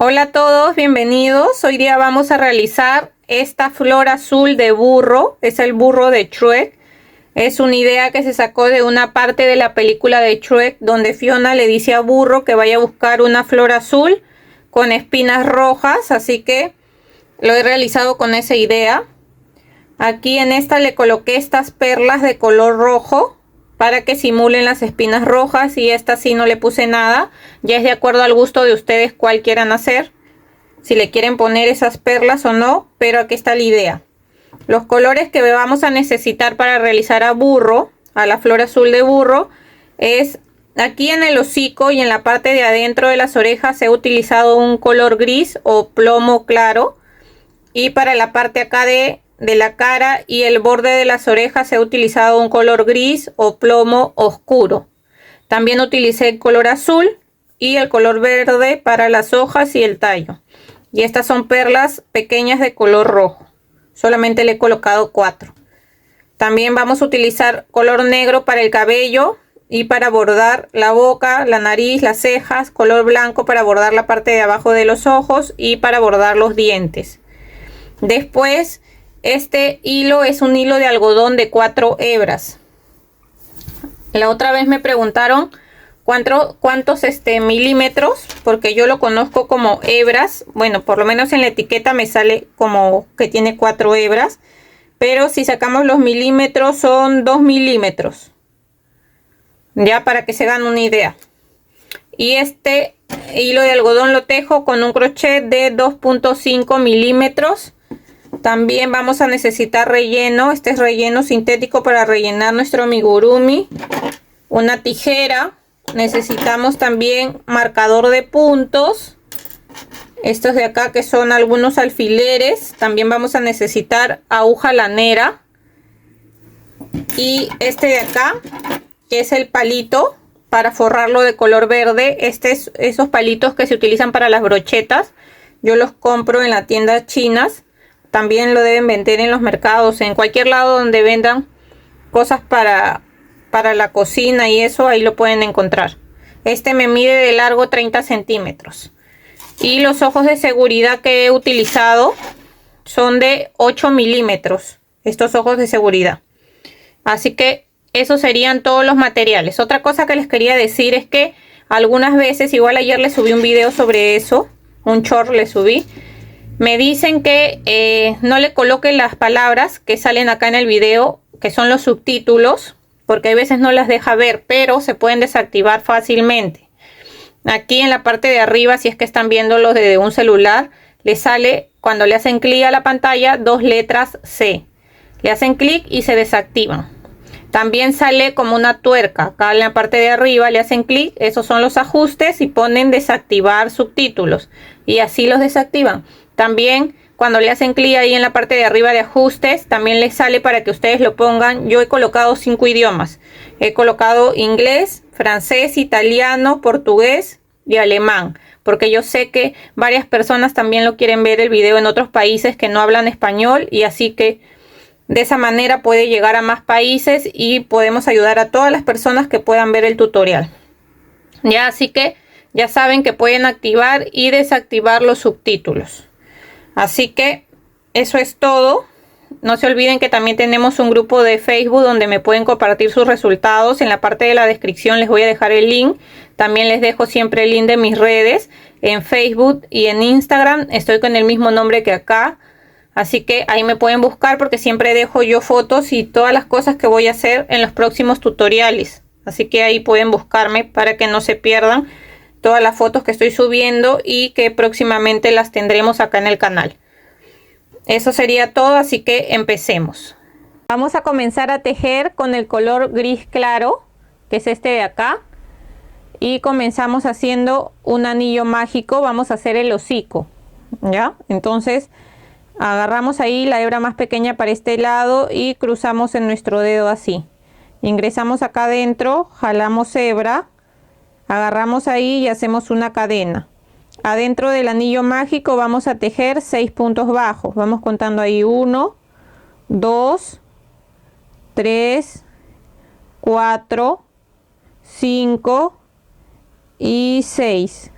Hola a todos, bienvenidos. Hoy día vamos a realizar esta flor azul de burro. Es el burro de Shrek. Es una idea que se sacó de una parte de la película de Shrek, donde Fiona le dice a Burro que vaya a buscar una flor azul con espinas rojas. Así que lo he realizado con esa idea. Aquí en esta le coloqué estas perlas de color rojo para que simulen las espinas rojas, y esta sí no le puse nada. Ya es de acuerdo al gusto de ustedes cuál quieran hacer, si le quieren poner esas perlas o no, pero aquí está la idea. Los colores que vamos a necesitar para realizar a burro, a la flor azul de burro, es aquí en el hocico y en la parte de adentro de las orejas he utilizado un color gris o plomo claro, y para la parte acá de la cara y el borde de las orejas he utilizado un color gris o plomo oscuro. También utilicé el color azul y el color verde para las hojas y el tallo. Y estas son perlas pequeñas de color rojo. Solamente le he colocado 4. También vamos a utilizar color negro para el cabello y para bordar la boca, la nariz, las cejas. Color blanco para bordar la parte de abajo de los ojos y para bordar los dientes. Después, este hilo es un hilo de algodón de 4 hebras. La otra vez me preguntaron cuántos milímetros, porque yo lo conozco como hebras. Bueno, por lo menos en la etiqueta me sale como que tiene 4 hebras, pero si sacamos los milímetros son 2 milímetros, ya para que se hagan una idea. Y este hilo de algodón lo tejo con un crochet de 2.5 milímetros. También vamos a necesitar relleno. Este es relleno sintético para rellenar nuestro amigurumi. Una tijera. Necesitamos también marcador de puntos. Estos de acá que son algunos alfileres. También vamos a necesitar aguja lanera. Y este de acá, que es el palito para forrarlo de color verde. Esos palitos que se utilizan para las brochetas. Yo los compro en las tiendas chinas. También lo deben vender en los mercados, en cualquier lado donde vendan cosas para la cocina y eso, ahí lo pueden encontrar. Este me mide de largo 30 centímetros. Y los ojos de seguridad que he utilizado son de 8 milímetros. Estos ojos de seguridad. Así que esos serían todos los materiales. Otra cosa que les quería decir es que algunas veces, igual ayer les subí un video sobre eso, un short le subí. Me dicen que no le coloque las palabras que salen acá en el video, que son los subtítulos, porque a veces no las deja ver, pero se pueden desactivar fácilmente. Aquí en la parte de arriba, si es que están viéndolo desde un celular, le sale, cuando le hacen clic a la pantalla, 2 letras C. Le hacen clic y se desactivan. También sale como una tuerca. Acá en la parte de arriba le hacen clic, esos son los ajustes, y ponen desactivar subtítulos. Y así los desactivan. También cuando le hacen clic ahí en la parte de arriba de ajustes, también les sale para que ustedes lo pongan. Yo he colocado 5 idiomas. He colocado inglés, francés, italiano, portugués y alemán. Porque yo sé que varias personas también lo quieren ver el video en otros países que no hablan español. Y así que de esa manera puede llegar a más países y podemos ayudar a todas las personas que puedan ver el tutorial. Ya, así que ya saben que pueden activar y desactivar los subtítulos. Así que eso es todo. No se olviden que también tenemos un grupo de Facebook donde me pueden compartir sus resultados. En la parte de la descripción les voy a dejar el link. También les dejo siempre el link de mis redes. En Facebook y en Instagram estoy con el mismo nombre que acá. Así que ahí me pueden buscar, porque siempre dejo yo fotos y todas las cosas que voy a hacer en los próximos tutoriales. Así que ahí pueden buscarme para que no se pierdan todas las fotos que estoy subiendo y que próximamente las tendremos acá en el canal. Eso sería todo, así que empecemos. Vamos a comenzar a tejer con el color gris claro, que es este de acá. Y comenzamos haciendo un anillo mágico. Vamos a hacer el hocico, ¿ya? Entonces agarramos ahí la hebra más pequeña para este lado y cruzamos en nuestro dedo así. Ingresamos acá adentro, jalamos hebra. Agarramos ahí y hacemos una cadena. Adentro del anillo mágico vamos a tejer 6 puntos bajos. Vamos contando ahí 1, 2, 3, 4, 5 y 6.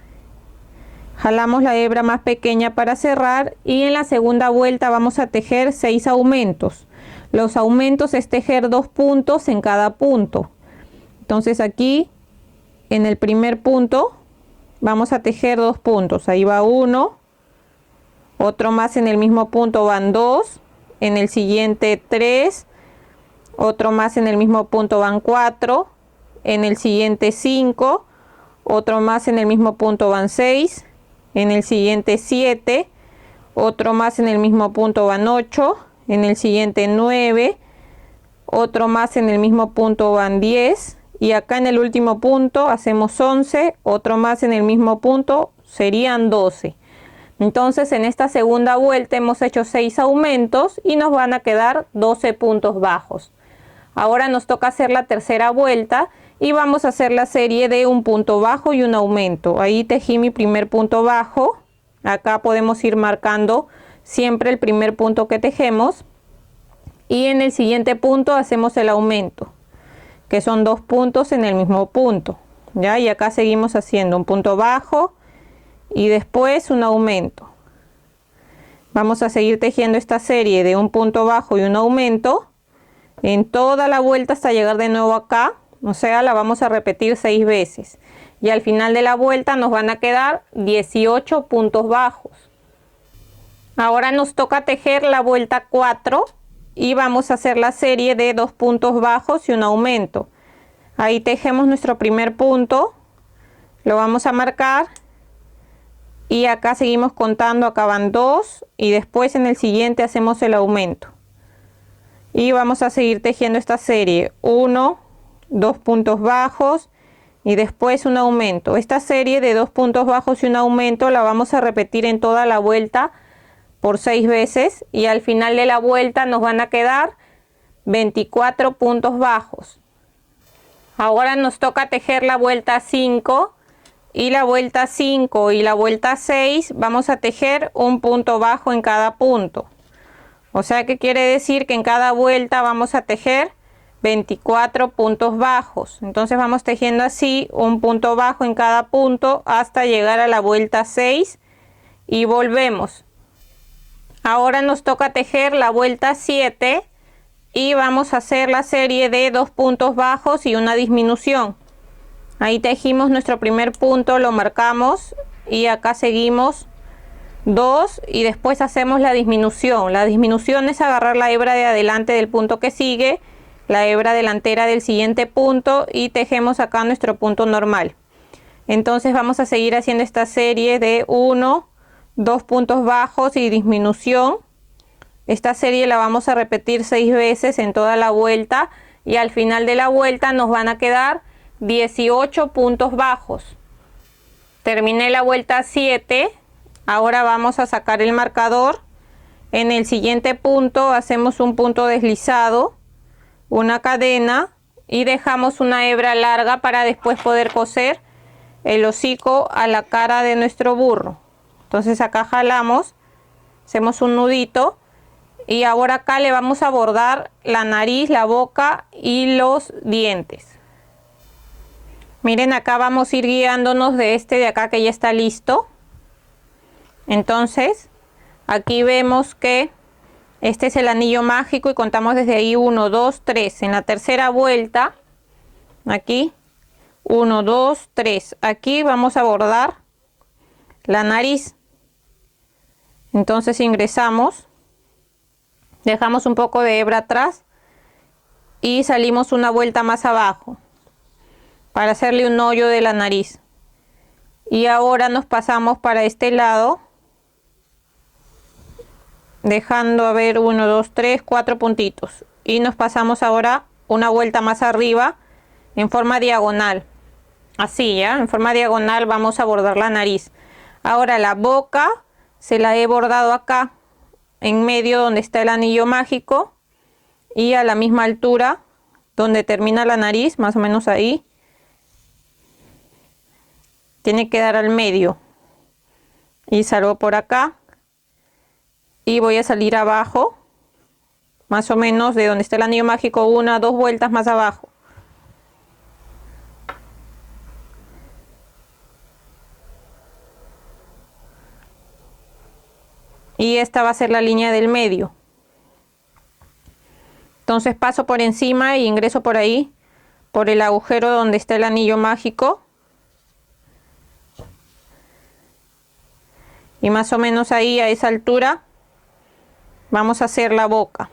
jalamos la hebra más pequeña para cerrar y en la segunda vuelta vamos a tejer 6 aumentos. Los aumentos es tejer 2 puntos en cada punto. Entonces aquí en el primer punto vamos a tejer 2 puntos. Ahí va 1, otro más en el mismo punto van 2, en el siguiente 3, otro más en el mismo punto van 4, en el siguiente 5, otro más en el mismo punto van 6, en el siguiente 7, otro más en el mismo punto van 8, en el siguiente 9, otro más en el mismo punto van 10 y acá en el último punto hacemos 11, otro más en el mismo punto serían 12. Entonces en esta segunda vuelta hemos hecho 6 aumentos y nos van a quedar 12 puntos bajos. Ahora nos toca hacer la tercera vuelta y vamos a hacer la serie de un punto bajo y un aumento. Ahí tejí mi primer punto bajo. Acá podemos ir marcando siempre el primer punto que tejemos. Y en el siguiente punto hacemos el aumento, que son 2 puntos en el mismo punto. ¿Ya? Y acá seguimos haciendo un punto bajo y después un aumento. Vamos a seguir tejiendo esta serie de un punto bajo y un aumento en toda la vuelta hasta llegar de nuevo acá. O sea, la vamos a repetir 6 veces. Y al final de la vuelta nos van a quedar 18 puntos bajos. Ahora nos toca tejer la vuelta 4 y vamos a hacer la serie de 2 puntos bajos y un aumento. Ahí tejemos nuestro primer punto, lo vamos a marcar y acá seguimos contando. Acá van 2 y después en el siguiente hacemos el aumento. Y vamos a seguir tejiendo esta serie 1, 2 puntos bajos y después un aumento. Esta serie de 2 puntos bajos y un aumento la vamos a repetir en toda la vuelta por 6 veces y al final de la vuelta nos van a quedar 24 puntos bajos. Ahora nos toca tejer la vuelta 5 y la vuelta 5 y la vuelta 6 vamos a tejer un punto bajo en cada punto. O sea que quiere decir que en cada vuelta vamos a tejer 24 puntos bajos. Entonces vamos tejiendo así un punto bajo en cada punto hasta llegar a la vuelta 6 y volvemos. Ahora nos toca tejer la vuelta 7 y vamos a hacer la serie de 2 puntos bajos y una disminución. Ahí tejimos nuestro primer punto, lo marcamos y acá seguimos 2 y después hacemos la disminución. La disminución es agarrar la hebra de adelante del punto que sigue, la hebra delantera del siguiente punto y tejemos acá nuestro punto normal. Entonces vamos a seguir haciendo esta serie de 1, 2 puntos bajos y disminución. Esta serie la vamos a repetir 6 veces en toda la vuelta y al final de la vuelta nos van a quedar 18 puntos bajos. Terminé la vuelta 7. Ahora vamos a sacar el marcador. En el siguiente punto hacemos un punto deslizado, una cadena y dejamos una hebra larga para después poder coser el hocico a la cara de nuestro burro. Entonces acá jalamos, hacemos un nudito y ahora acá le vamos a bordar la nariz, la boca y los dientes. Miren, acá vamos a ir guiándonos de este de acá que ya está listo. Entonces aquí vemos que este es el anillo mágico y contamos desde ahí 1, 2, 3. En la tercera vuelta, aquí 1, 2, 3. Aquí vamos a bordar la nariz. Entonces ingresamos, dejamos un poco de hebra atrás y salimos una vuelta más abajo para hacerle un hoyo de la nariz. Y ahora nos pasamos para este lado, dejando a ver 1, 2, 3, 4 puntitos. Y nos pasamos ahora una vuelta más arriba en forma diagonal. Así ya, en forma diagonal vamos a bordar la nariz. Ahora la boca se la he bordado acá, en medio donde está el anillo mágico. Y a la misma altura donde termina la nariz, más o menos ahí. Tiene que dar al medio. Y salgo por acá. Y voy a salir abajo, más o menos de donde está el anillo mágico, 1 o 2 vueltas más abajo. y esta va a ser la línea del medio. Entonces paso por encima e ingreso por ahí, por el agujero donde está el anillo mágico, y más o menos ahí, a esa altura, vamos a hacer la boca,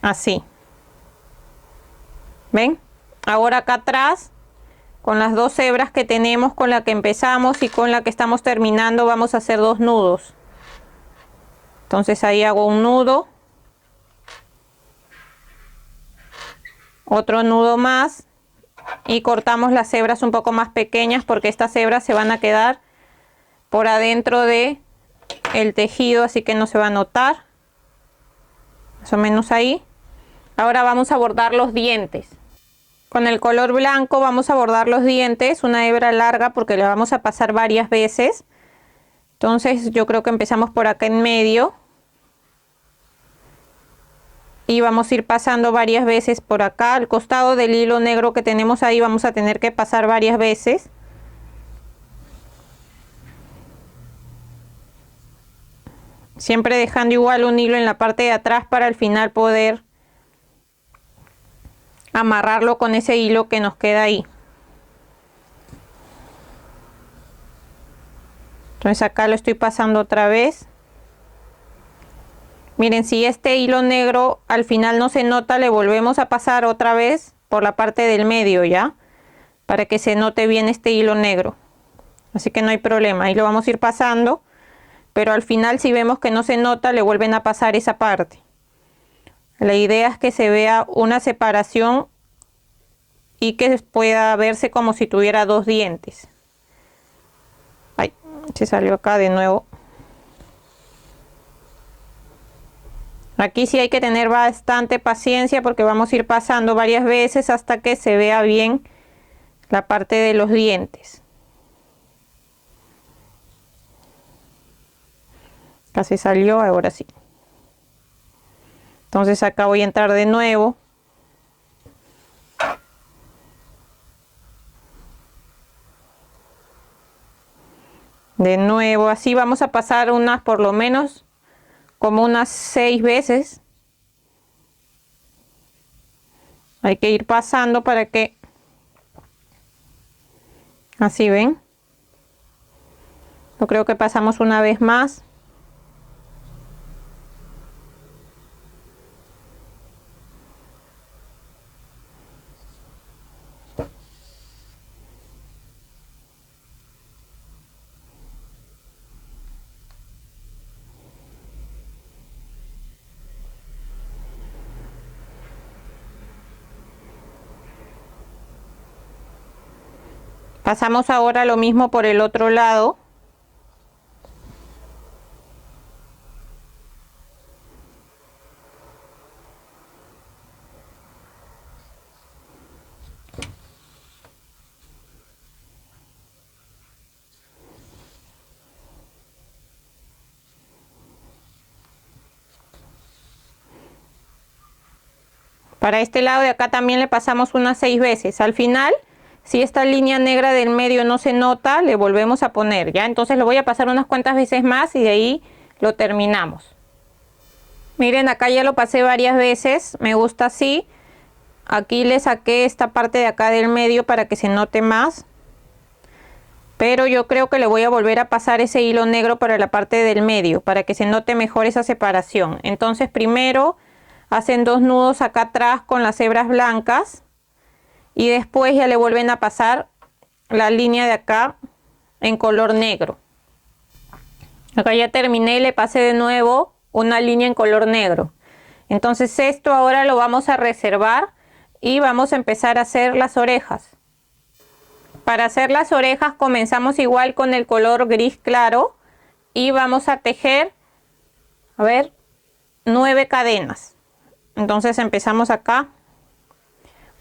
así. ¿Ven? Ahora acá atrás, con las dos hebras que tenemos, con la que empezamos y con la que estamos terminando, vamos a hacer 2 nudos. Entonces ahí hago un nudo, otro nudo más, y cortamos las hebras un poco más pequeñas porque estas hebras se van a quedar por adentro de el tejido, así que no se va a notar. Más o menos ahí. Ahora vamos a bordar los dientes. Con el color blanco vamos a bordar los dientes, una hebra larga porque la vamos a pasar varias veces. Entonces yo creo que empezamos por acá en medio. Y vamos a ir pasando varias veces por acá. Al costado del hilo negro que tenemos ahí vamos a tener que pasar varias veces. Siempre dejando igual un hilo en la parte de atrás para al final poder amarrarlo con ese hilo que nos queda ahí. Entonces acá lo estoy pasando otra vez. Miren, si este hilo negro al final no se nota, le volvemos a pasar otra vez por la parte del medio, ¿ya? Para que se note bien este hilo negro. Así que no hay problema, ahí lo vamos a ir pasando. Pero al final, si vemos que no se nota, le vuelven a pasar esa parte. La idea es que se vea una separación y que pueda verse como si tuviera 2 dientes. Ay, se salió acá de nuevo. Aquí sí hay que tener bastante paciencia porque vamos a ir pasando varias veces hasta que se vea bien la parte de los dientes. Casi salió, ahora sí. Entonces acá voy a entrar de nuevo. De nuevo, así vamos a pasar unas, por lo menos, como unas 6 veces. Hay que ir pasando para que... Así ven. Yo creo que pasamos una vez más. Pasamos ahora lo mismo por el otro lado. Para este lado de acá también le pasamos unas 6 veces. Al final, si esta línea negra del medio no se nota, le volvemos a poner, ¿ya? Entonces lo voy a pasar unas cuantas veces más y de ahí lo terminamos. Miren, acá ya lo pasé varias veces, me gusta así. Aquí le saqué esta parte de acá del medio para que se note más. Pero yo creo que le voy a volver a pasar ese hilo negro para la parte del medio, para que se note mejor esa separación. Entonces primero hacen 2 nudos acá atrás con las hebras blancas. Y después ya le vuelven a pasar la línea de acá en color negro. Acá ya terminé y le pasé de nuevo una línea en color negro. Entonces esto ahora lo vamos a reservar y vamos a empezar a hacer las orejas. Para hacer las orejas comenzamos igual con el color gris claro y vamos a tejer, a ver, 9 cadenas. Entonces empezamos acá.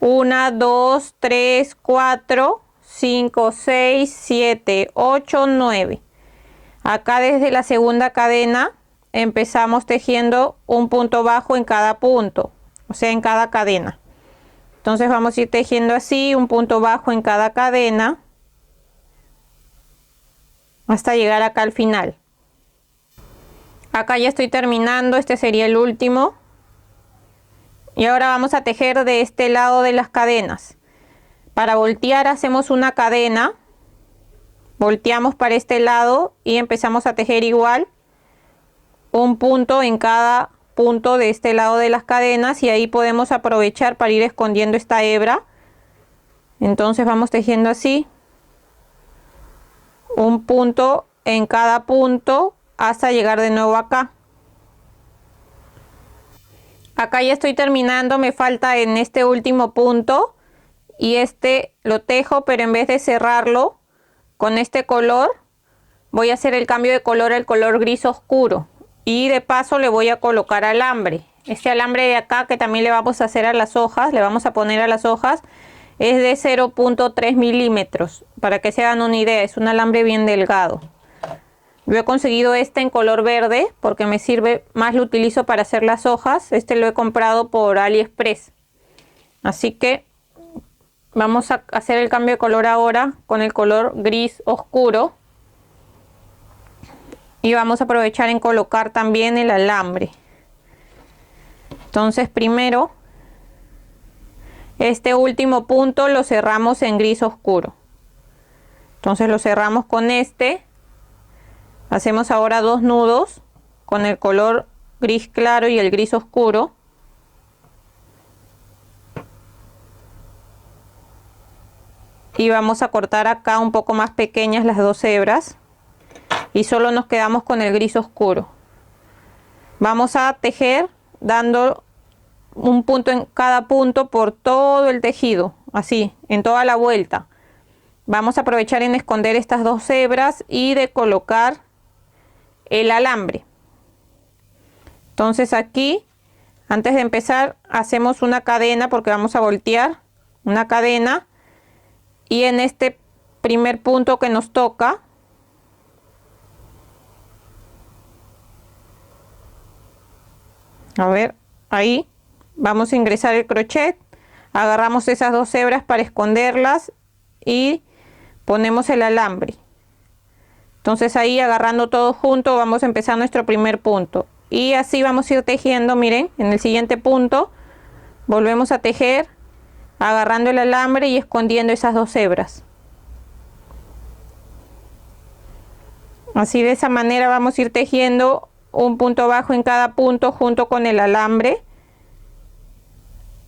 1, 2, 3, 4, 5, 6, 7, 8, 9. Acá desde la segunda cadena empezamos tejiendo un punto bajo en cada punto, o sea, en cada cadena. Entonces vamos a ir tejiendo así, un punto bajo en cada cadena, hasta llegar acá al final. Acá ya estoy terminando, este sería el último. Y ahora vamos a tejer de este lado de las cadenas. Para voltear hacemos una cadena, volteamos para este lado y empezamos a tejer igual un punto en cada punto de este lado de las cadenas, y ahí podemos aprovechar para ir escondiendo esta hebra. Entonces vamos tejiendo así, un punto en cada punto hasta llegar de nuevo acá. Acá ya estoy terminando, me falta en este último punto, y este lo tejo, pero en vez de cerrarlo con este color, voy a hacer el cambio de color al color gris oscuro, y de paso le voy a colocar alambre. Este alambre de acá, que también le vamos a hacer a las hojas, le vamos a poner a las hojas, es de 0.3 milímetros, para que se hagan una idea, es un alambre bien delgado. Yo he conseguido este en color verde porque me sirve más, lo utilizo para hacer las hojas. Este lo he comprado por AliExpress. Así que vamos a hacer el cambio de color ahora con el color gris oscuro. Y vamos a aprovechar en colocar también el alambre. Entonces primero, este último punto lo cerramos en gris oscuro. Entonces lo cerramos con este. Hacemos ahora 2 nudos con el color gris claro y el gris oscuro. Y vamos a cortar acá un poco más pequeñas las 2 hebras. Y solo nos quedamos con el gris oscuro. Vamos a tejer dando un punto en cada punto por todo el tejido. Así, en toda la vuelta. Vamos a aprovechar en esconder estas 2 hebras y de colocar el alambre. Entonces aquí, antes de empezar, hacemos una cadena porque vamos a voltear una cadena, y en este primer punto que nos toca, a ver, ahí vamos a ingresar el crochet, agarramos esas 2 hebras para esconderlas y ponemos el alambre. Entonces ahí, agarrando todo junto, vamos a empezar nuestro primer punto. Y así vamos a ir tejiendo, miren, en el siguiente punto volvemos a tejer, agarrando el alambre y escondiendo esas 2 hebras. Así, de esa manera vamos a ir tejiendo un punto bajo en cada punto junto con el alambre.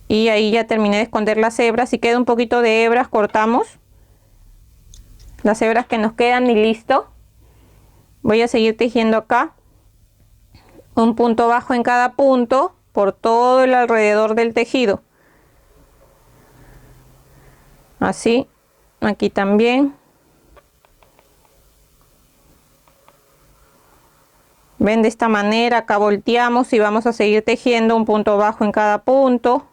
Y ahí ya terminé de esconder las hebras. Si queda un poquito de hebras, cortamos las hebras que nos quedan y listo. Voy a seguir tejiendo acá un punto bajo en cada punto por todo el alrededor del tejido. Así, aquí también. Ven, de esta manera acá volteamos y vamos a seguir tejiendo un punto bajo en cada punto.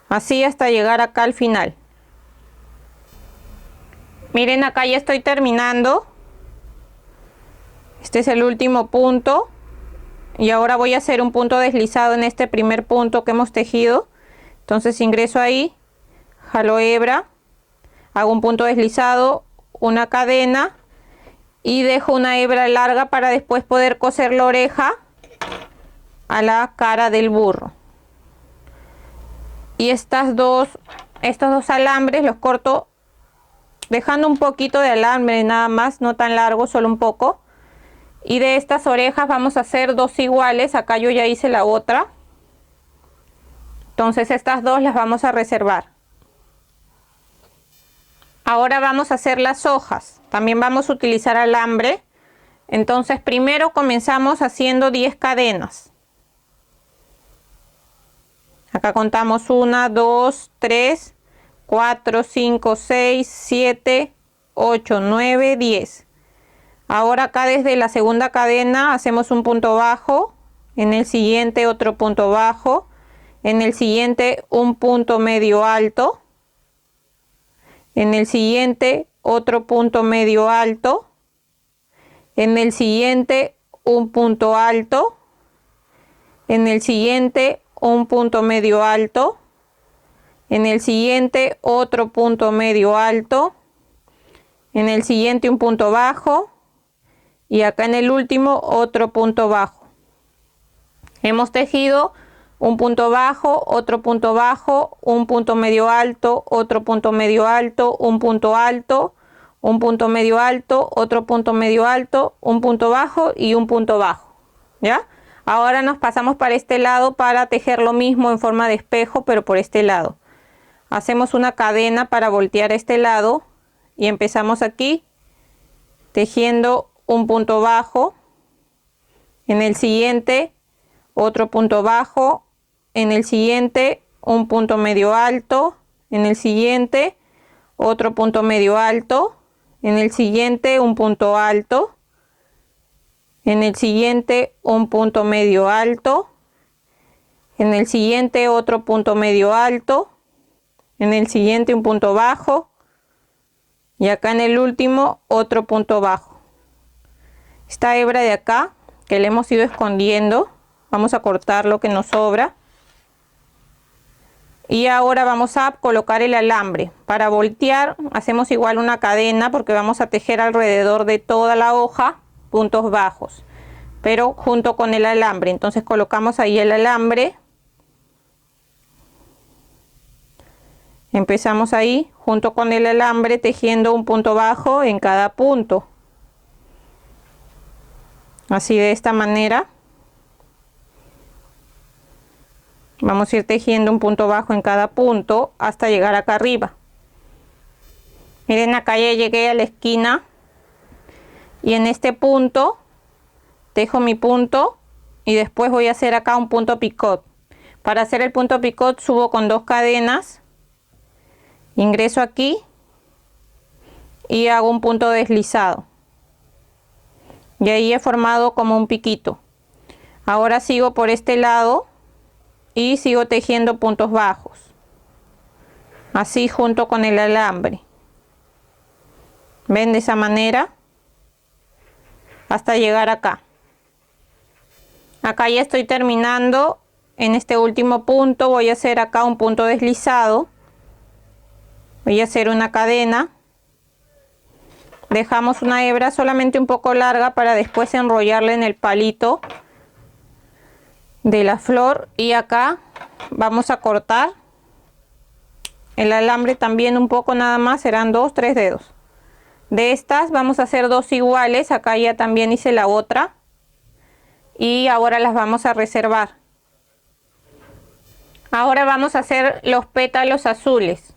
Así hasta llegar acá al final. Miren, acá ya estoy terminando. Este es el último punto. Y ahora voy a hacer un punto deslizado en este primer punto que hemos tejido. Entonces ingreso ahí, jalo hebra, hago un punto deslizado, una cadena y dejo una hebra larga para después poder coser la oreja a la cara del burro. Y estos dos alambres los corto dejando un poquito de alambre nada más, no tan largo, solo un poco. Y de estas orejas vamos a hacer 2 iguales. Acá yo ya hice la otra. Entonces estas 2 las vamos a reservar. Ahora vamos a hacer las hojas. También vamos a utilizar alambre. Entonces primero comenzamos haciendo 10 cadenas. Acá contamos 1, 2, 3, 4, 5, 6, 7, 8, 9, 10. Ahora acá desde la segunda cadena hacemos un punto bajo, en el siguiente otro punto bajo, en el siguiente un punto medio alto, en el siguiente otro punto medio alto, en el siguiente un punto alto, en el siguiente un punto medio alto, en el siguiente otro punto medio alto, en el siguiente un punto bajo, y acá en el último otro punto bajo. Hemos tejido un punto bajo, otro punto bajo, un punto medio alto, otro punto medio alto, un punto alto, un punto medio alto, otro punto medio alto, un punto bajo y un punto bajo. ¿Ya? Ahora nos pasamos para este lado para tejer lo mismo en forma de espejo, pero por este lado. Hacemos una cadena para voltear este lado y empezamos aquí tejiendo un punto bajo. En el siguiente otro punto bajo, en el siguiente un punto medio alto, en el siguiente otro punto medio alto, en el siguiente un punto alto, en el siguiente un punto medio alto, en el siguiente otro punto medio alto, en el siguiente un punto bajo y acá en el último otro punto bajo. Esta hebra de acá que le hemos ido escondiendo, vamos a cortar lo que nos sobra y ahora vamos a colocar el alambre. Para voltear hacemos igual una cadena porque vamos a tejer alrededor de toda la hoja puntos bajos, pero junto con el alambre. Entonces colocamos ahí el alambre, empezamos ahí junto con el alambre tejiendo un punto bajo en cada punto, así de esta manera. Vamos a ir tejiendo un punto bajo en cada punto hasta llegar acá arriba. Miren, acá ya llegué a la esquina y en este punto tejo mi punto y después voy a hacer acá un punto picot. Para hacer el punto picot subo con 2 cadenas, ingreso aquí y hago un punto deslizado y ahí he formado como un piquito. Ahora sigo por este lado y sigo tejiendo puntos bajos así junto con el alambre. Ven, de esa manera hasta llegar acá. Acá ya estoy terminando. En este último punto voy a hacer acá un punto deslizado, voy a hacer una cadena, dejamos una hebra solamente un poco larga para después enrollarla en el palito de la flor y acá vamos a cortar el alambre también un poco, nada más, serán 2-3 dedos. De estas vamos a hacer 2 iguales, acá ya también hice la otra y ahora las vamos a reservar. Ahora vamos a hacer los pétalos azules.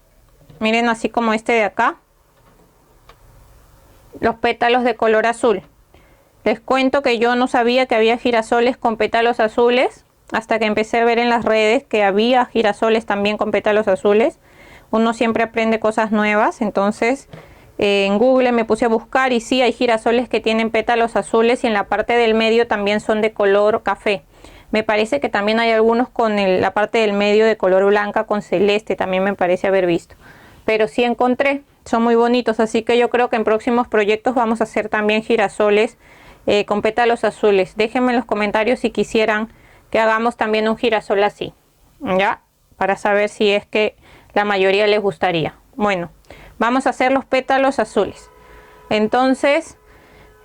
Miren, así como este de acá, los pétalos de color azul. Les cuento que yo no sabía que había girasoles con pétalos azules hasta que empecé a ver en las redes que había girasoles también con pétalos azules. Uno siempre aprende cosas nuevas. Entonces en Google me puse a buscar y sí, hay girasoles que tienen pétalos azules y en la parte del medio también son de color café. Me parece que también hay algunos con la parte del medio de color blanca con celeste, también me parece haber visto. Pero sí encontré, son muy bonitos, así que yo creo que en próximos proyectos vamos a hacer también girasoles con pétalos azules. Déjenme en los comentarios si quisieran que hagamos también un girasol así, ¿ya? Para saber si es que la mayoría les gustaría. Bueno, vamos a hacer los pétalos azules. Entonces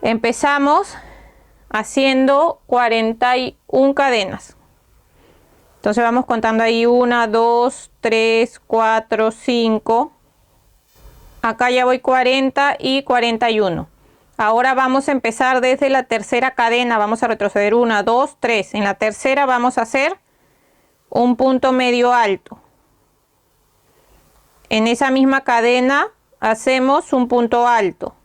empezamos haciendo 41 cadenas. Entonces vamos contando ahí 1, 2, 3, 4, 5. Acá ya voy 40 y 41. Ahora vamos a empezar desde la tercera cadena. Vamos a retroceder 1, 2, 3. En la tercera vamos a hacer un punto medio alto. En esa misma cadena hacemos un punto alto.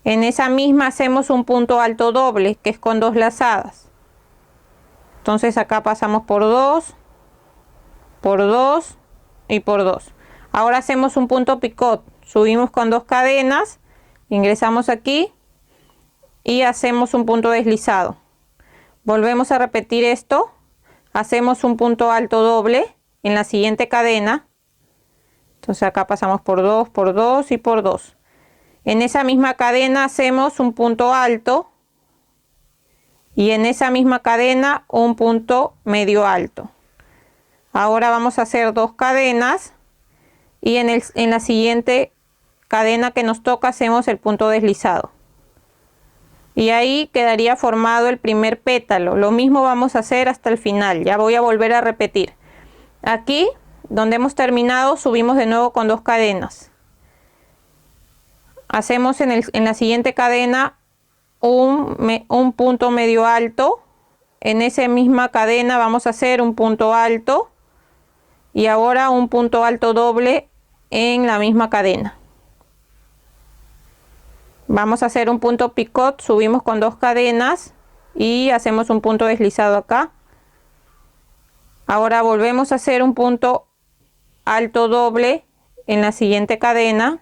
En esa misma hacemos un punto alto doble, que es con 2 lazadas. Entonces acá pasamos por 2 y por 2. Ahora hacemos un punto picot. Subimos con 2 cadenas, ingresamos aquí y hacemos un punto deslizado. Volvemos a repetir esto. Hacemos un punto alto doble en la siguiente cadena. Entonces acá pasamos por 2 y por 2. En esa misma cadena hacemos un punto alto y en esa misma cadena un punto medio alto. Ahora vamos a hacer 2 cadenas y en la siguiente cadena que nos toca hacemos el punto deslizado. y ahí quedaría formado el primer pétalo. Lo mismo vamos a hacer hasta el final. Ya voy a volver a repetir. Aquí donde hemos terminado, subimos de nuevo con 2 cadenas. Hacemos en la siguiente cadena un punto medio alto. En esa misma cadena vamos a hacer un punto alto y ahora un punto alto doble en la misma cadena. Vamos a hacer un punto picot, subimos con 2 cadenas y hacemos un punto deslizado acá. Ahora volvemos a hacer un punto alto doble en la siguiente cadena.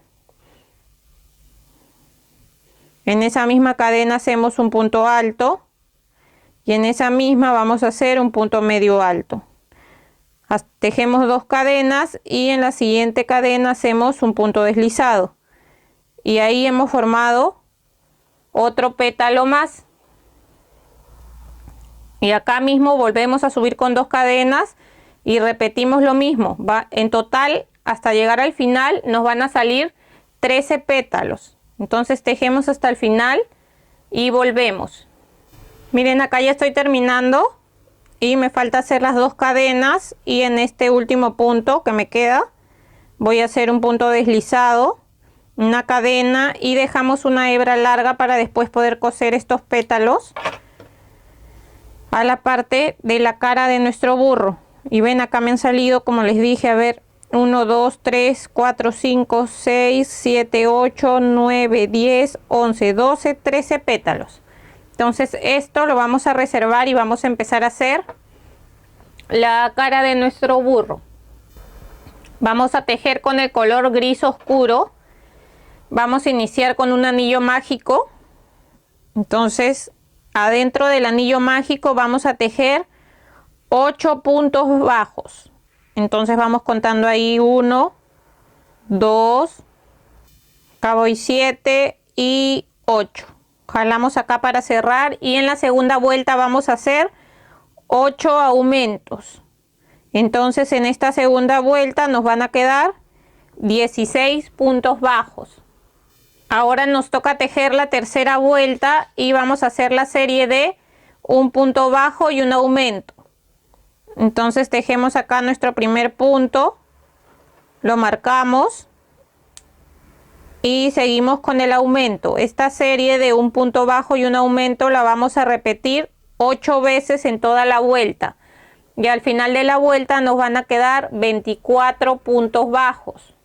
En esa misma cadena hacemos un punto alto y en esa misma vamos a hacer un punto medio alto. Tejemos 2 cadenas y en la siguiente cadena hacemos un punto deslizado y ahí hemos formado otro pétalo más. Y acá mismo volvemos a subir con 2 cadenas y repetimos lo mismo. En total, hasta llegar al final, nos van a salir 13 pétalos. Entonces tejemos hasta el final y volvemos. Miren, acá ya estoy terminando y me falta hacer las 2 cadenas, y en este último punto que me queda voy a hacer un punto deslizado, una cadena, y dejamos una hebra larga para después poder coser estos pétalos a la parte de la cara de nuestro burro. Y ven, acá me han salido, como les dije, a ver, 1, 2, 3, 4, 5, 6, 7, 8, 9, 10, 11, 12, 13 pétalos. Entonces esto lo vamos a reservar y vamos a empezar a hacer la cara de nuestro burro. Vamos a tejer con el color gris oscuro. Vamos a iniciar con un anillo mágico. Entonces, adentro del anillo mágico vamos a tejer 8 puntos bajos. Entonces vamos contando ahí 1, 2, acá voy 7 y 8. Jalamos acá para cerrar y en la segunda vuelta vamos a hacer 8 aumentos. Entonces en esta segunda vuelta nos van a quedar 16 puntos bajos. Ahora nos toca tejer la tercera vuelta y vamos a hacer la serie de un punto bajo y un aumento. Entonces tejemos acá nuestro primer punto, lo marcamos y seguimos con el aumento. Esta serie de un punto bajo y un aumento la vamos a repetir 8 veces en toda la vuelta. Y al final de la vuelta nos van a quedar 24 puntos bajos.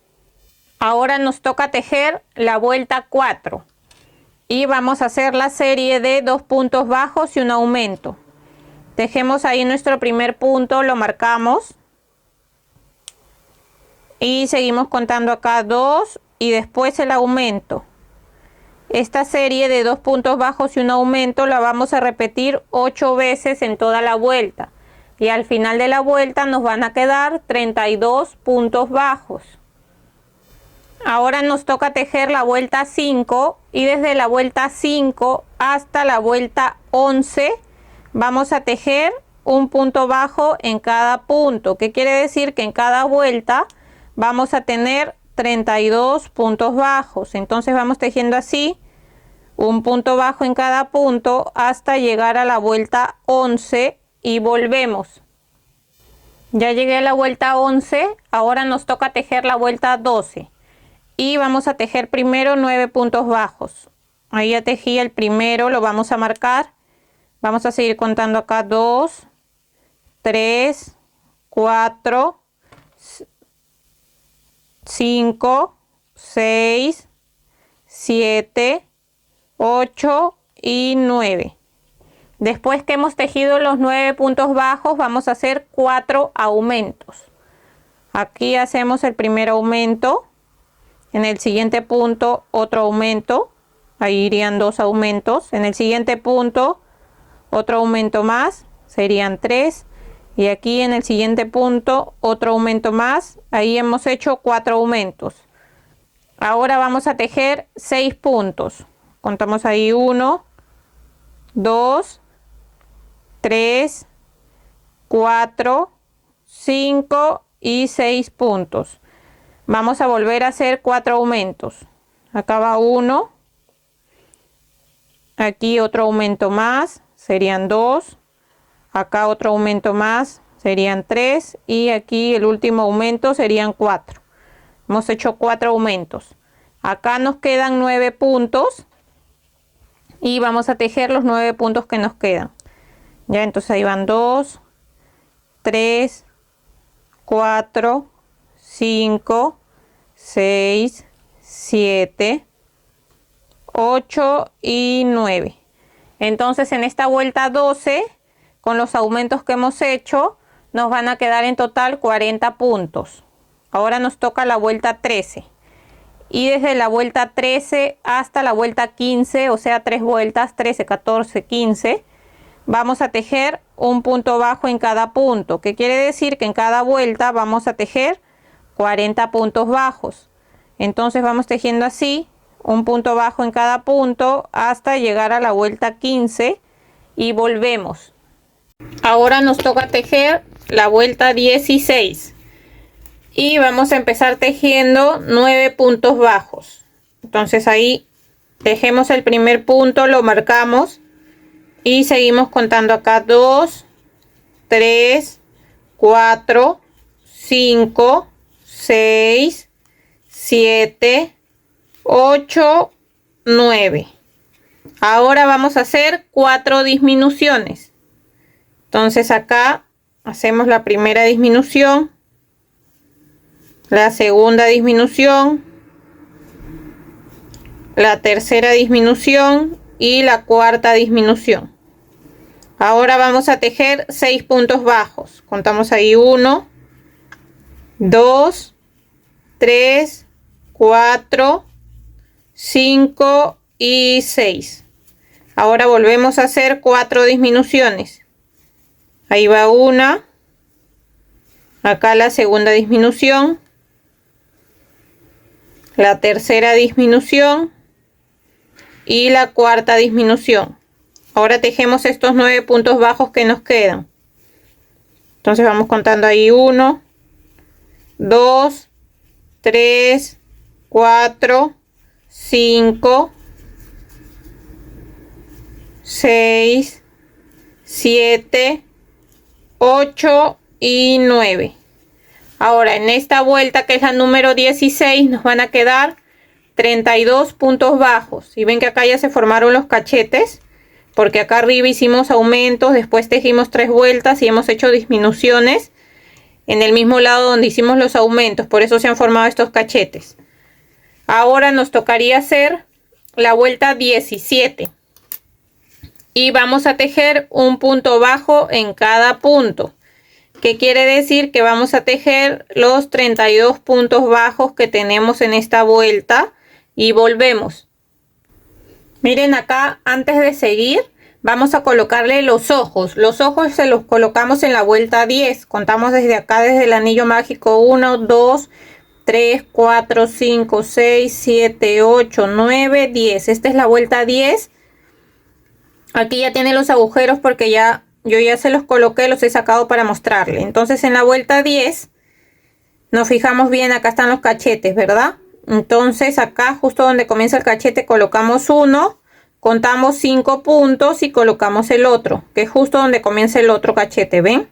Ahora nos toca tejer la vuelta 4 y vamos a hacer la serie de 2 puntos bajos y un aumento. Tejemos ahí nuestro primer punto, lo marcamos y seguimos contando acá 2 y después el aumento. Esta serie de 2 puntos bajos y un aumento la vamos a repetir 8 veces en toda la vuelta y al final de la vuelta nos van a quedar 32 puntos bajos. Ahora nos toca tejer la vuelta 5 y desde la vuelta 5 hasta la vuelta 11 vamos a tejer un punto bajo en cada punto. ¿Qué quiere decir? Que en cada vuelta vamos a tener 32 puntos bajos. Entonces vamos tejiendo así, un punto bajo en cada punto hasta llegar a la vuelta 11 y volvemos. Ya llegué a la vuelta 11, ahora nos toca tejer la vuelta 12. Y vamos a tejer primero 9 puntos bajos. Ahí ya tejí el primero, lo vamos a marcar. Vamos a seguir contando acá 2, 3, 4, 5, 6, 7, 8 y 9. Después que hemos tejido los 9 puntos bajos, vamos a hacer 4 aumentos. Aquí hacemos el primer aumento. En el siguiente punto otro aumento, ahí irían 2 aumentos. En el siguiente punto otro aumento más, serían 3. Y aquí en el siguiente punto otro aumento más, ahí hemos hecho 4 aumentos. Ahora vamos a tejer 6 puntos. Contamos ahí 1, 2, 3, 4, 5 y 6 puntos. Vamos a volver a hacer 4 aumentos. Acá va 1, Aquí otro aumento más, serían 2. Acá otro aumento más, serían 3. Y aquí el último aumento serían 4. Hemos hecho 4 aumentos. Acá nos quedan 9 puntos. Y vamos a tejer los 9 puntos que nos quedan. Ya, entonces ahí van 2, 3, 4, 5, 6, 7, 8 y 9. Entonces en esta vuelta 12, con los aumentos que hemos hecho, nos van a quedar en total 40 puntos. Ahora nos toca la vuelta 13. Y desde la vuelta 13 hasta la vuelta 15, o sea 3 vueltas, 13, 14, 15, vamos a tejer un punto bajo en cada punto, que quiere decir que en cada vuelta vamos a tejer 40 puntos bajos. Entonces vamos tejiendo así, un punto bajo en cada punto hasta llegar a la vuelta 15 y volvemos. Ahora nos toca tejer la vuelta 16 y vamos a empezar tejiendo 9 puntos bajos. Entonces ahí tejemos el primer punto, lo marcamos y seguimos contando acá 2, 3, 4, 5, 6, 7, 8, 9. Ahora vamos a hacer 4 disminuciones. Entonces acá hacemos la primera disminución, la segunda disminución, la tercera disminución y la cuarta disminución. Ahora vamos a tejer 6 puntos bajos. Contamos ahí 1, 2, 3, 4, 5 y 6. Ahora volvemos a hacer 4 disminuciones. Ahí va una. Acá la segunda disminución. La tercera disminución. Y la cuarta disminución. Ahora tejemos estos 9 puntos bajos que nos quedan. Entonces vamos contando ahí 1, 2, 3, 4, 5, 6, 7, 8 y 9. Ahora en esta vuelta, que es la número 16, nos van a quedar 32 puntos bajos. Y ven que acá ya se formaron los cachetes, porque acá arriba hicimos aumentos, después tejimos 3 vueltas y hemos hecho disminuciones en el mismo lado donde hicimos los aumentos, por eso se han formado estos cachetes. Ahora nos tocaría hacer la vuelta 17 y vamos a tejer un punto bajo en cada punto, que quiere decir que vamos a tejer los 32 puntos bajos que tenemos en esta vuelta y volvemos. Miren acá, antes de seguir vamos a colocarle los ojos. Los ojos se los colocamos en la vuelta 10. Contamos desde acá, desde el anillo mágico: 1, 2, 3, 4, 5, 6, 7, 8, 9, 10. Esta es la vuelta 10. Aquí ya tiene los agujeros porque yo ya se los coloqué, los he sacado para mostrarle. Entonces en la vuelta 10 nos fijamos bien, acá están los cachetes, ¿verdad? Entonces acá justo donde comienza el cachete colocamos uno, contamos 5 puntos y colocamos el otro, que es justo donde comienza el otro cachete, ¿ven?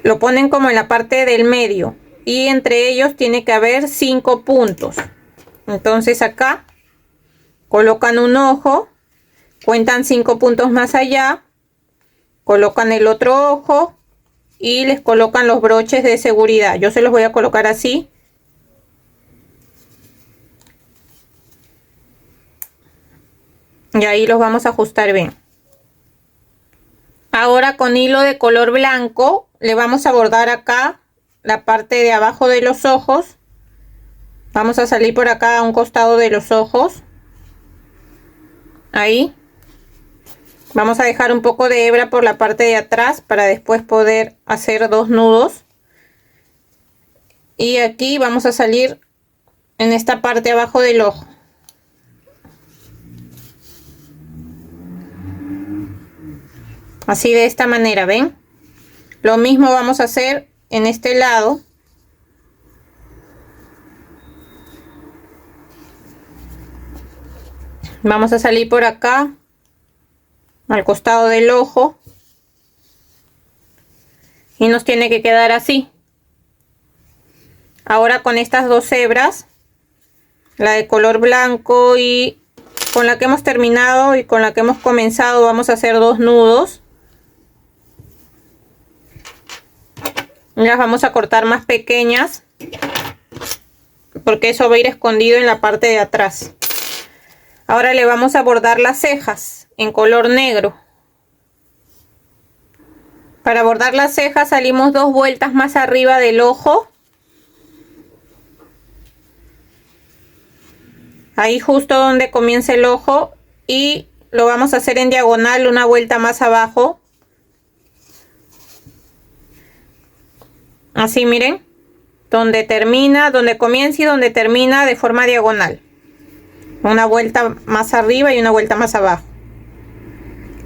Lo ponen como en la parte del medio y entre ellos tiene que haber 5 puntos. Entonces acá colocan un ojo, cuentan 5 puntos más allá, colocan el otro ojo y les colocan los broches de seguridad. Yo se los voy a colocar así. Y ahí los vamos a ajustar bien. Ahora con hilo de color blanco le vamos a bordar acá la parte de abajo de los ojos. Vamos a salir por acá a un costado de los ojos. Ahí. Vamos a dejar un poco de hebra por la parte de atrás para después poder hacer 2 nudos. Y aquí vamos a salir en esta parte abajo del ojo. Así, de esta manera, ¿ven? Lo mismo vamos a hacer en este lado. Vamos a salir por acá, al costado del ojo. Y nos tiene que quedar así. Ahora con estas dos hebras, la de color blanco y con la que hemos terminado y con la que hemos comenzado, vamos a hacer dos nudos. Las vamos a cortar más pequeñas porque eso va a ir escondido en la parte de atrás. Ahora le vamos a bordar las cejas en color negro. Para bordar las cejas salimos 2 vueltas más arriba del ojo. Ahí justo donde comienza el ojo, y lo vamos a hacer en diagonal una vuelta más abajo. Así, miren, donde termina, donde comienza y donde termina de forma diagonal. Una vuelta más arriba y una vuelta más abajo.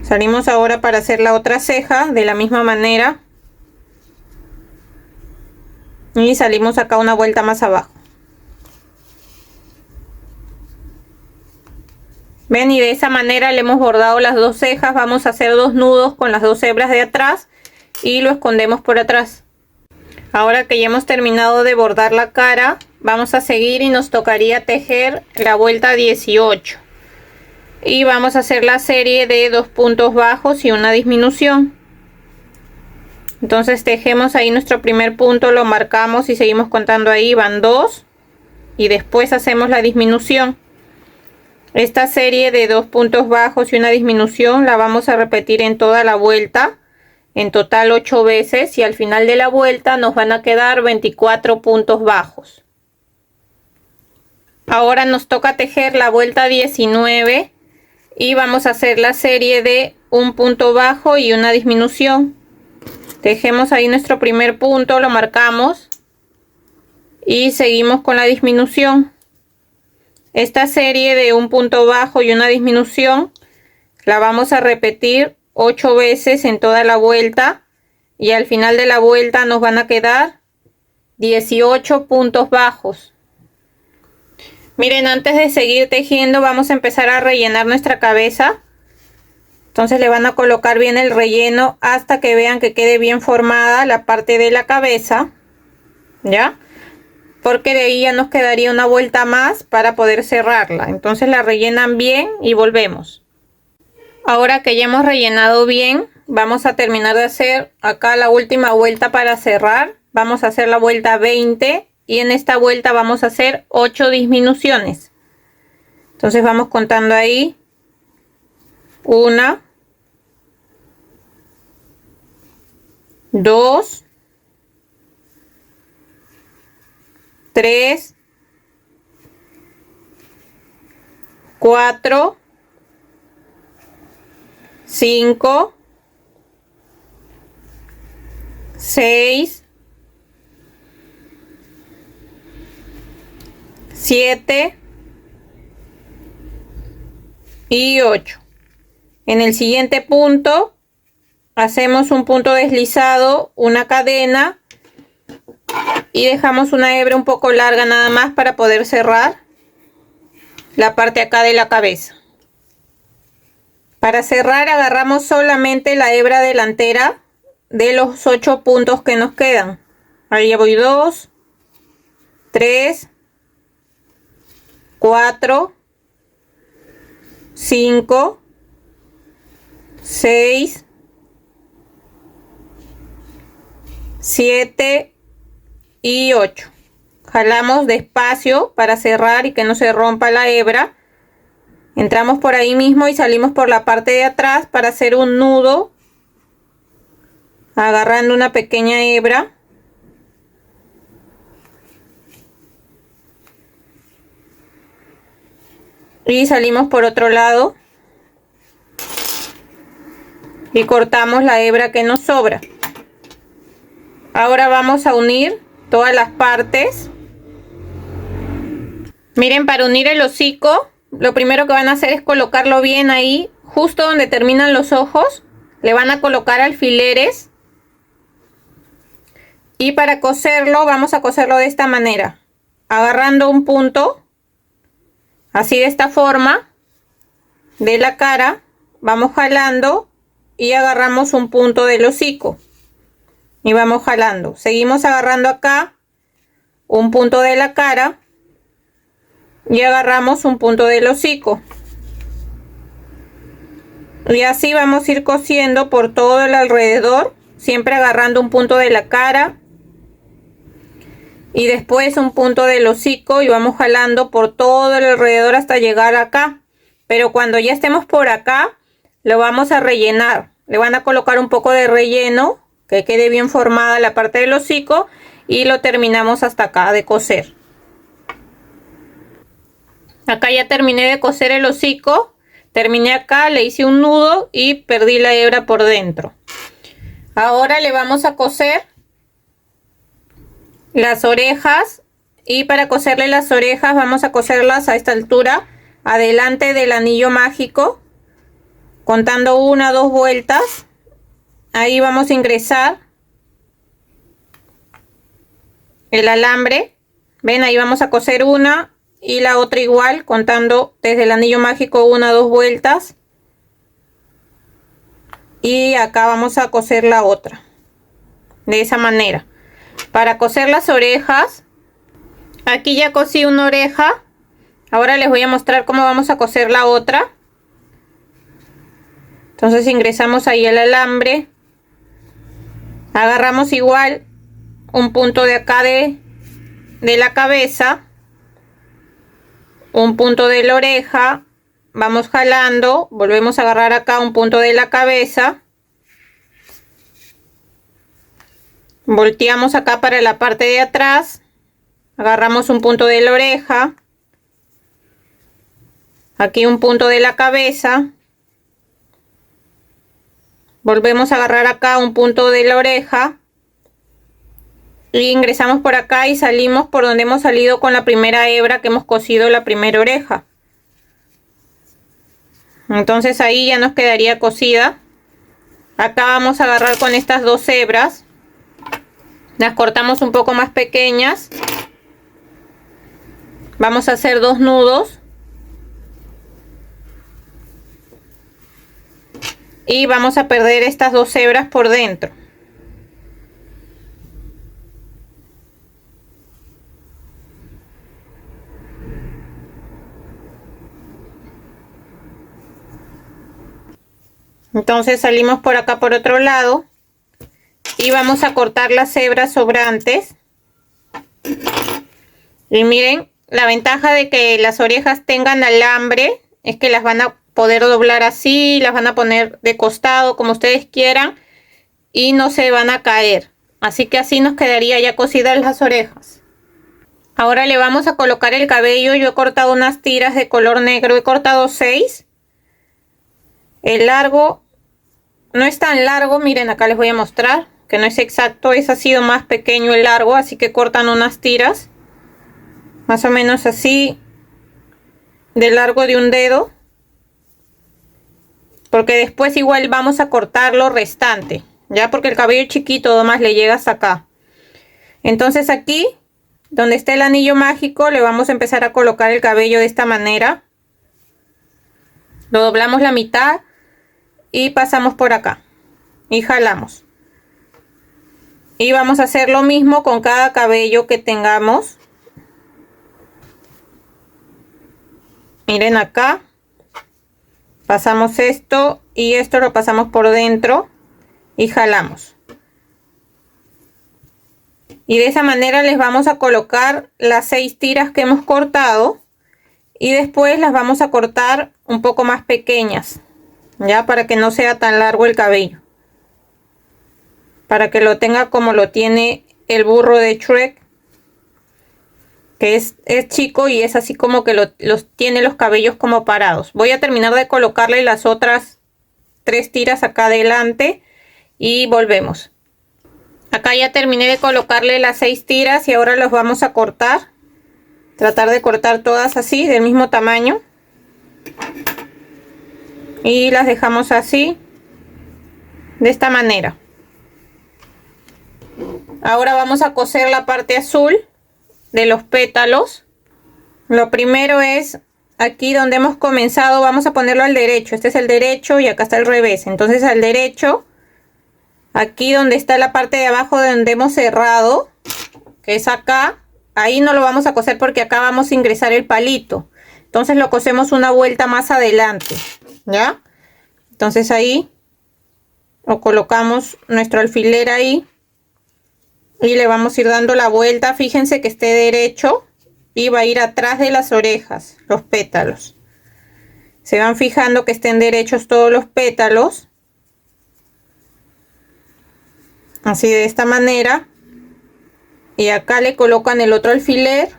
Salimos ahora para hacer la otra ceja de la misma manera. Y salimos acá una vuelta más abajo. Ven, y de esa manera le hemos bordado las dos cejas. Vamos a hacer 2 nudos con las 2 hebras de atrás y lo escondemos por atrás. Ahora que ya hemos terminado de bordar la cara, vamos a seguir y nos tocaría tejer la vuelta 18. Y vamos a hacer la serie de 2 puntos bajos y una disminución. Entonces tejemos ahí nuestro primer punto, lo marcamos y seguimos contando ahí, van 2. Y después hacemos la disminución. Esta serie de 2 puntos bajos y una disminución la vamos a repetir en toda la vuelta, en total 8 veces, y al final de la vuelta nos van a quedar 24 puntos bajos. Ahora nos toca tejer la vuelta 19 y vamos a hacer la serie de 1 punto bajo y una disminución. Tejemos ahí nuestro primer punto, lo marcamos y seguimos con la disminución. Esta serie de 1 punto bajo y una disminución la vamos a repetir 8 veces en toda la vuelta, y al final de la vuelta nos van a quedar 18 puntos bajos. Miren, antes de seguir tejiendo vamos a empezar a rellenar nuestra cabeza. Entonces le van a colocar bien el relleno hasta que vean que quede bien formada la parte de la cabeza, ¿ya? Porque de ahí ya nos quedaría una vuelta más para poder cerrarla. Entonces la rellenan bien y volvemos. Ahora que ya hemos rellenado bien, vamos a terminar de hacer acá la última vuelta para cerrar. Vamos a hacer la vuelta 20 y en esta vuelta vamos a hacer 8 disminuciones. Entonces vamos contando ahí. 1, 2, 3, 4, 5, 6, 7 y 8. En el siguiente punto hacemos un punto deslizado, una cadena, y dejamos una hebra un poco larga nada más para poder cerrar la parte acá de la cabeza. Para cerrar agarramos solamente la hebra delantera de los 8 puntos que nos quedan. Ahí ya voy 2, 3, 4, 5, 6, 7 y 8. Jalamos despacio para cerrar y que no se rompa la hebra. Entramos por ahí mismo y salimos por la parte de atrás para hacer un nudo agarrando una pequeña hebra. Y salimos por otro lado y cortamos la hebra que nos sobra. Ahora vamos a unir todas las partes. Miren, para unir el hocico, lo primero que van a hacer es colocarlo bien ahí, justo donde terminan los ojos. Le van a colocar alfileres. Y para coserlo, vamos a coserlo de esta manera. Agarrando un punto, así de esta forma. de la cara, vamos jalando y agarramos un punto del hocico y vamos jalando. Seguimos agarrando acá un punto de la cara y agarramos un punto del hocico, y así vamos a ir cosiendo por todo el alrededor, siempre agarrando un punto de la cara y después un punto del hocico, y vamos jalando por todo el alrededor hasta llegar acá. Pero cuando ya estemos por acá, lo vamos a rellenar. Le van a colocar un poco de relleno, que quede bien formada la parte del hocico, y lo terminamos hasta acá de coser. Acá ya terminé de coser el hocico, terminé acá, le hice un nudo y perdí la hebra por dentro. Ahora le vamos a coser las orejas, y para coserle las orejas vamos a coserlas a esta altura, adelante del anillo mágico, contando 1 o 2 vueltas. Ahí vamos a ingresar el alambre, ven, ahí vamos a coser una y la otra igual, contando desde el anillo mágico 1 o 2 vueltas, y acá vamos a coser la otra de esa manera. Para coser las orejas, aquí ya cosí una oreja, ahora les voy a mostrar cómo vamos a coser la otra. Entonces ingresamos ahí el alambre, agarramos igual un punto de acá de la cabeza, un punto de la oreja, vamos jalando, volvemos a agarrar acá un punto de la cabeza, volteamos acá para la parte de atrás, agarramos un punto de la oreja, aquí un punto de la cabeza, volvemos a agarrar acá un punto de la oreja y ingresamos por acá y salimos por donde hemos salido con la primera hebra que hemos cosido la primera oreja. Entonces ahí ya nos quedaría cosida. Acá vamos a agarrar con estas 2 hebras, las cortamos un poco más pequeñas, vamos a hacer 2 nudos y vamos a perder estas 2 hebras por dentro. Entonces salimos por acá por otro lado y vamos a cortar las hebras sobrantes. Y miren, la ventaja de que las orejas tengan alambre es que las van a poder doblar así, las van a poner de costado como ustedes quieran y no se van a caer. Así que así nos quedaría ya cosidas las orejas. Ahora le vamos a colocar el cabello. Yo he cortado unas tiras de color negro, he cortado 6. El largo no es tan largo, miren, acá les voy a mostrar que no es exacto, es ha sido más pequeño el largo, así que cortan unas tiras más o menos así de largo de un dedo, porque después igual vamos a cortar lo restante, ya, porque el cabello chiquito nomás le llega hasta acá. Entonces aquí donde está el anillo mágico le vamos a empezar a colocar el cabello de esta manera, lo doblamos la mitad y pasamos por acá y jalamos, y vamos a hacer lo mismo con cada cabello que tengamos. Miren, acá pasamos esto y esto lo pasamos por dentro y jalamos, y de esa manera les vamos a colocar las 6 tiras que hemos cortado, y después las vamos a cortar un poco más pequeñas, ya, para que no sea tan largo el cabello, para que lo tenga como lo tiene el burro de Shrek, que es chico y es así como que los tiene los cabellos como parados. Voy a terminar de colocarle las otras 3 tiras acá adelante y volvemos. Acá ya terminé de colocarle las 6 tiras y ahora los vamos a cortar. Tratar de cortar todas así del mismo tamaño. Y las dejamos así, de esta manera. Ahora vamos a coser la parte azul de los pétalos. Lo primero es aquí donde hemos comenzado vamos a ponerlo al derecho. Este es el derecho y acá está el revés. Entonces al derecho, aquí donde está la parte de abajo donde hemos cerrado, que es acá, ahí no lo vamos a coser porque acá vamos a ingresar el palito. Entonces lo cosemos una vuelta más adelante, ¿ya? Entonces ahí lo colocamos nuestro alfiler ahí y le vamos a ir dando la vuelta. Fíjense que esté derecho y va a ir atrás de las orejas, los pétalos. Se van fijando que estén derechos todos los pétalos. Así, de esta manera. Y acá le colocan el otro alfiler.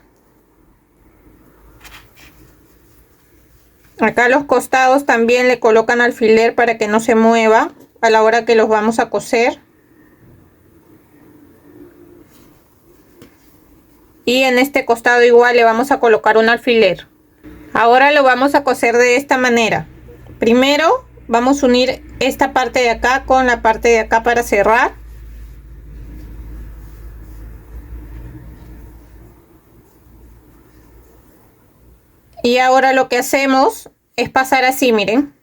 Acá a los costados también le colocan alfiler para que no se mueva a la hora que los vamos a coser. Y en este costado igual le vamos a colocar un alfiler. Ahora lo vamos a coser de esta manera. Primero vamos a unir esta parte de acá con la parte de acá para cerrar. Y ahora lo que hacemos es pasar así, miren.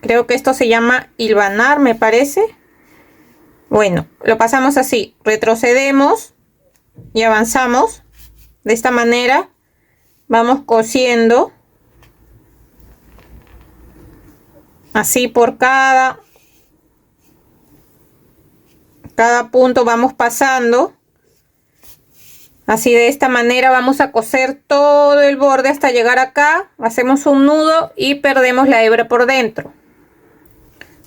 Creo que esto se llama hilvanar, me parece. Bueno, lo pasamos así. Retrocedemos y avanzamos. De esta manera vamos cosiendo. Así por cada punto vamos pasando. Así, de esta manera vamos a coser todo el borde hasta llegar acá. Hacemos un nudo y perdemos la hebra por dentro.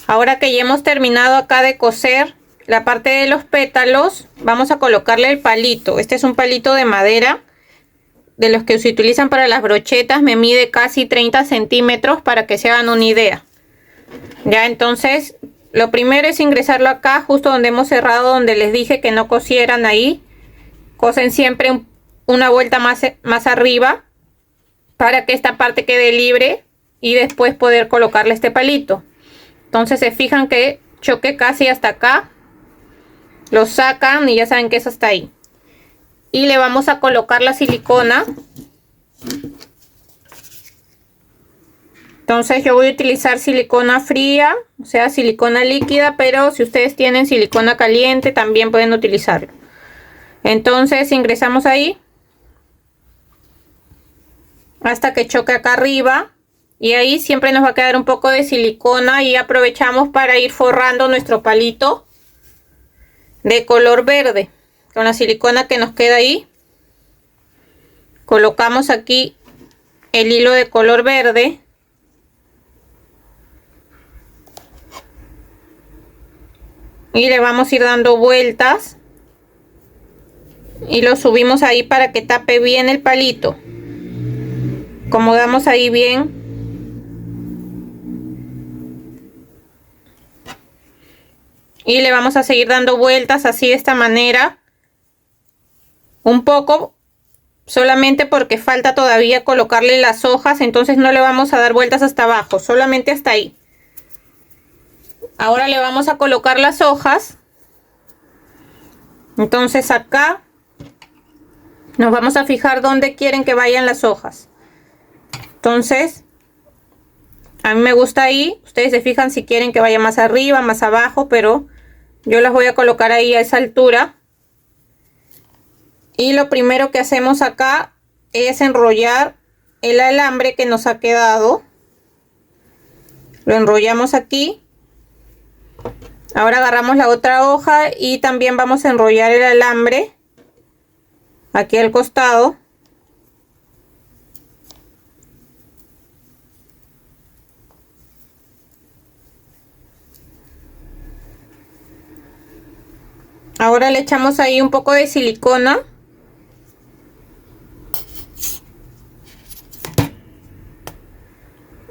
Ahora que ya hemos terminado acá de coser la parte de los pétalos, vamos a colocarle el palito. Este es un palito de madera, de los que se utilizan para las brochetas. Me mide casi 30 centímetros para que se hagan una idea. Ya, entonces lo primero es ingresarlo acá, justo donde hemos cerrado, donde les dije que no cosieran ahí. Cosen siempre una vuelta más arriba para que esta parte quede libre y después poder colocarle este palito. Entonces se fijan que choque casi hasta acá. Lo sacan y ya saben que es hasta ahí. Y le vamos a colocar la silicona. Entonces yo voy a utilizar silicona fría, o sea, silicona líquida, pero si ustedes tienen silicona caliente también pueden utilizarlo. Entonces ingresamos ahí hasta que choque acá arriba, y ahí siempre nos va a quedar un poco de silicona y aprovechamos para ir forrando nuestro palito de color verde con la silicona que nos queda ahí. Colocamos aquí el hilo de color verde y le vamos a ir dando vueltas y lo subimos ahí para que tape bien el palito. Acomodamos ahí bien. Y le vamos a seguir dando vueltas así, de esta manera. Un poco, solamente porque falta todavía colocarle las hojas, entonces no le vamos a dar vueltas hasta abajo, solamente hasta ahí. Ahora le vamos a colocar las hojas. Entonces acá nos vamos a fijar dónde quieren que vayan las hojas. Entonces, a mí me gusta ahí. Ustedes se fijan si quieren que vaya más arriba, más abajo, pero yo las voy a colocar ahí a esa altura. Y lo primero que hacemos acá es enrollar el alambre que nos ha quedado. Lo enrollamos aquí. Ahora agarramos la otra hoja y también vamos a enrollar el alambre aquí al costado. Ahora le echamos ahí un poco de silicona.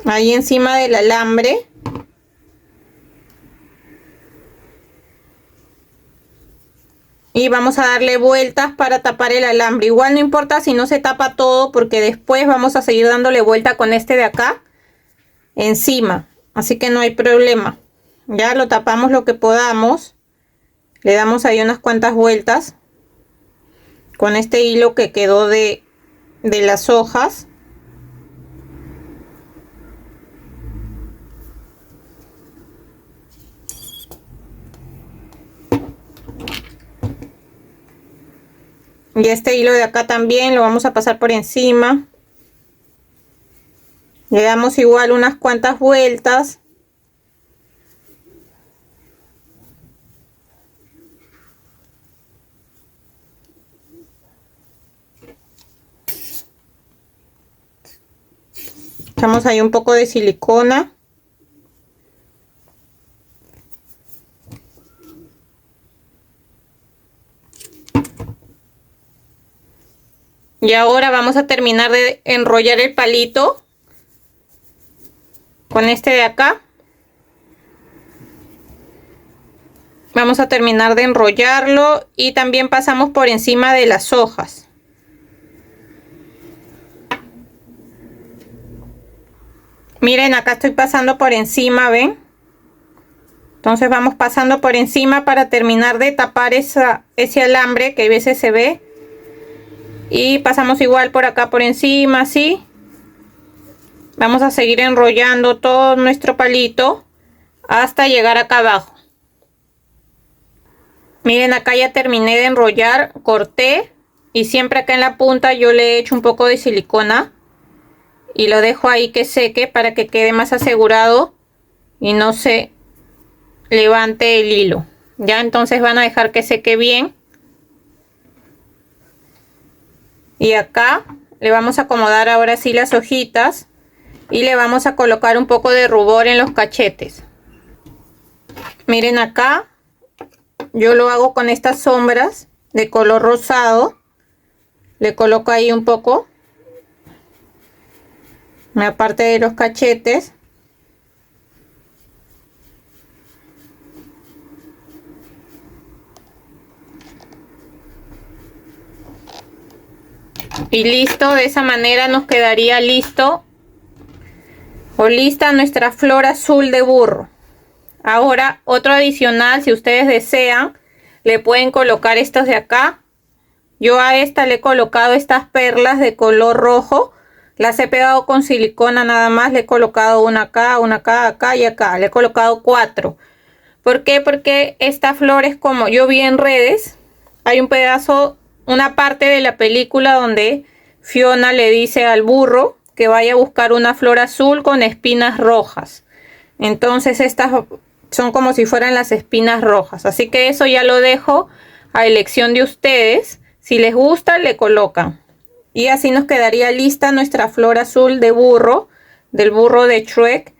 Ahí encima del alambre. Y vamos a darle vueltas para tapar el alambre. Igual no importa si no se tapa todo, porque después vamos a seguir dándole vuelta con este de acá encima. Así que no hay problema. Ya lo tapamos lo que podamos. Le damos ahí unas cuantas vueltas con este hilo que quedó de las hojas. Y este hilo de acá también lo vamos a pasar por encima. Le damos igual unas cuantas vueltas. Echamos ahí un poco de silicona. Y ahora vamos a terminar de enrollar el palito con este de acá. Vamos a terminar de enrollarlo y también pasamos por encima de las hojas. Miren, acá estoy pasando por encima, ¿ven? Entonces vamos pasando por encima para terminar de tapar ese alambre que a veces se ve. Y pasamos igual por acá por encima, así. Vamos a seguir enrollando todo nuestro palito hasta llegar acá abajo. Miren, acá ya terminé de enrollar, corté y siempre acá en la punta yo le he hecho un poco de silicona y lo dejo ahí que seque para que quede más asegurado y no se levante el hilo. Ya, entonces van a dejar que seque bien. Y acá le vamos a acomodar ahora sí las hojitas y le vamos a colocar un poco de rubor en los cachetes. Miren, acá yo lo hago con estas sombras de color rosado. Le coloco ahí un poco, aparte de los cachetes. Y listo, de esa manera nos quedaría listo o lista nuestra flor azul de burro. Ahora, otro adicional, si ustedes desean, le pueden colocar estos de acá. Yo a esta le he colocado estas perlas de color rojo. Las he pegado con silicona nada más. Le he colocado una acá, acá y acá. Le he colocado 4. ¿Por qué? Porque esta flor es como yo vi en redes. Hay un pedazo, una parte de la película donde Fiona le dice al burro que vaya a buscar una flor azul con espinas rojas. Entonces estas son como si fueran las espinas rojas. Así que eso ya lo dejo a elección de ustedes. Si les gusta, le colocan. Y así nos quedaría lista nuestra flor azul de burro, del burro de Shrek.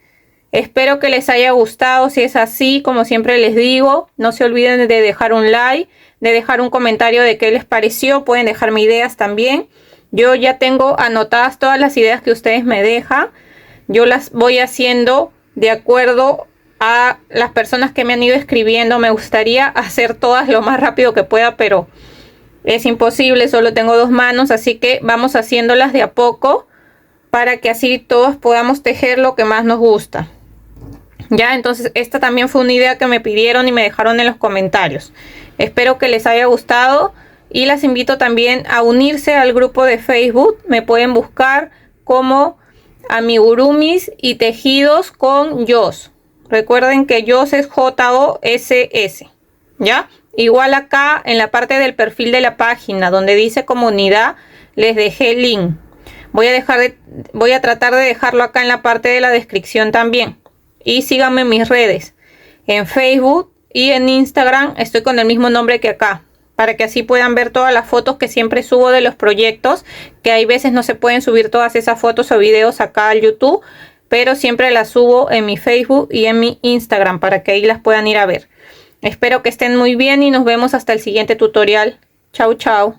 Espero que les haya gustado. Si es así, como siempre les digo, no se olviden de dejar un like, de dejar un comentario de qué les pareció. Pueden dejarme ideas también. Yo ya tengo anotadas todas las ideas que ustedes me dejan. Yo las voy haciendo de acuerdo a las personas que me han ido escribiendo. Me gustaría hacer todas lo más rápido que pueda, pero es imposible, solo tengo 2 manos, así que vamos haciéndolas de a poco para que así todos podamos tejer lo que más nos gusta. Ya, entonces esta también fue una idea que me pidieron y me dejaron en los comentarios. Espero que les haya gustado y las invito también a unirse al grupo de Facebook. Me pueden buscar como amigurumis y tejidos con Joss. Recuerden que Joss es Joss, ¿ya? Igual acá en la parte del perfil de la página donde dice comunidad les dejé el link. Voy a tratar de dejarlo acá en la parte de la descripción también. Y síganme en mis redes. En Facebook y en Instagram estoy con el mismo nombre que acá. Para que así puedan ver todas las fotos que siempre subo de los proyectos. Que hay veces no se pueden subir todas esas fotos o videos acá al YouTube. Pero siempre las subo en mi Facebook y en mi Instagram para que ahí las puedan ir a ver. Espero que estén muy bien y nos vemos hasta el siguiente tutorial. Chau, chau.